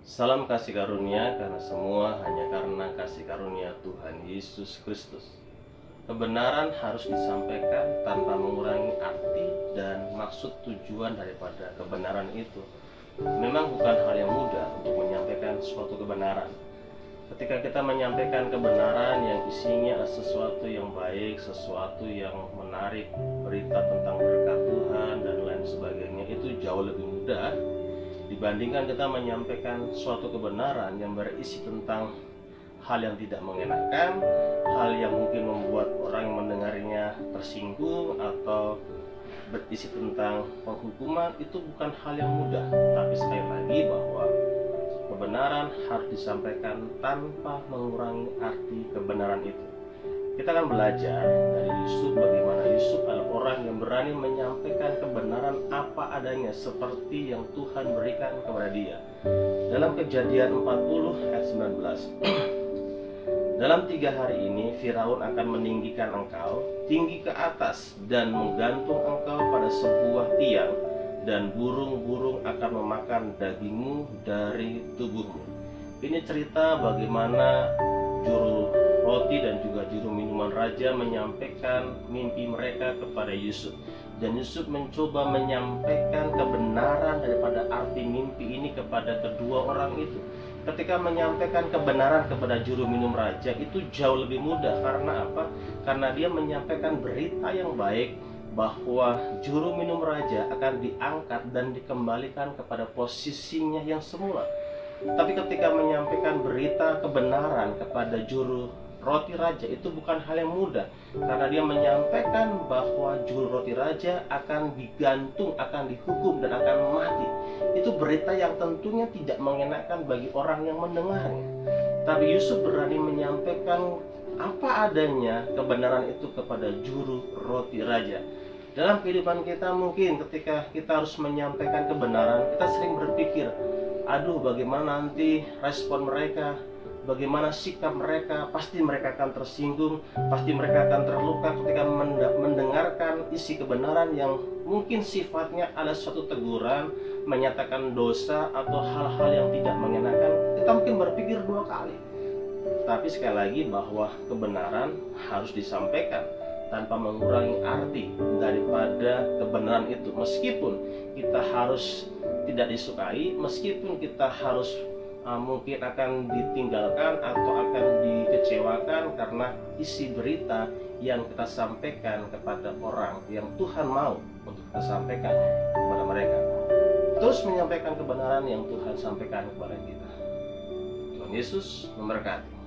Salam kasih karunia karena semua hanya karena kasih karunia Tuhan Yesus Kristus. Kebenaran harus disampaikan tanpa mengurangi arti dan maksud tujuan daripada kebenaran itu. Memang bukan hal yang mudah untuk menyampaikan suatu kebenaran. Ketika kita menyampaikan kebenaran yang isinya sesuatu yang baik, sesuatu yang menarik, berita tentang berkat Tuhan dan lain sebagainya, itu jauh lebih mudah dibandingkan kita menyampaikan suatu kebenaran yang berisi tentang hal yang tidak mengenakan, hal yang mungkin membuat orang yang mendengarnya tersinggung, atau berisi tentang penghukuman. Itu bukan hal yang mudah. Tapi sekali lagi bahwa kebenaran harus disampaikan tanpa mengurangi arti kebenaran itu. Kita akan belajar dari Yusuf, bagaimana Yusuf adalah orang yang berani menyampaikan kebenaran apa adanya seperti yang Tuhan berikan kepada dia. Dalam Kejadian 40 ayat 19, dalam 3 hari ini Firaun akan meninggikan engkau tinggi ke atas dan menggantung engkau pada sebuah tiang, dan burung-burung akan memakan dagingmu dari tubuhmu. Ini cerita bagaimana juru roti dan juga juru minuman raja menyampaikan mimpi mereka kepada Yusuf. Dan Yusuf mencoba menyampaikan kebenaran daripada arti mimpi ini kepada kedua orang itu. Ketika menyampaikan kebenaran kepada juru minum raja itu jauh lebih mudah. Karena apa? Karena dia menyampaikan berita yang baik bahwa juru minum raja akan diangkat dan dikembalikan kepada posisinya yang semula. Tapi ketika menyampaikan berita kebenaran kepada juru roti raja itu bukan hal yang mudah, karena dia menyampaikan bahwa juru roti raja akan digantung, akan dihukum, dan akan mati. Itu berita yang tentunya tidak mengenakan bagi orang yang mendengarnya. Tapi Yusuf berani menyampaikan apa adanya kebenaran itu kepada juru roti raja. Dalam kehidupan kita mungkin ketika kita harus menyampaikan kebenaran, kita sering berpikir, aduh bagaimana nanti respon mereka, bagaimana sikap mereka, pasti mereka akan tersinggung, pasti mereka akan terluka ketika mendengarkan isi kebenaran yang mungkin sifatnya ada suatu teguran, menyatakan dosa, atau hal-hal yang tidak mengenakan. Kita mungkin berpikir 2 kali. Tapi sekali lagi bahwa kebenaran harus disampaikan tanpa mengurangi arti daripada kebenaran itu. Meskipun kita harus tidak disukai, meskipun kita harus mungkin akan ditinggalkan atau akan dikecewakan karena isi berita yang kita sampaikan kepada orang yang Tuhan mau untuk kita sampaikan kepada mereka. Terus menyampaikan kebenaran yang Tuhan sampaikan kepada kita. Tuhan Yesus memberkati.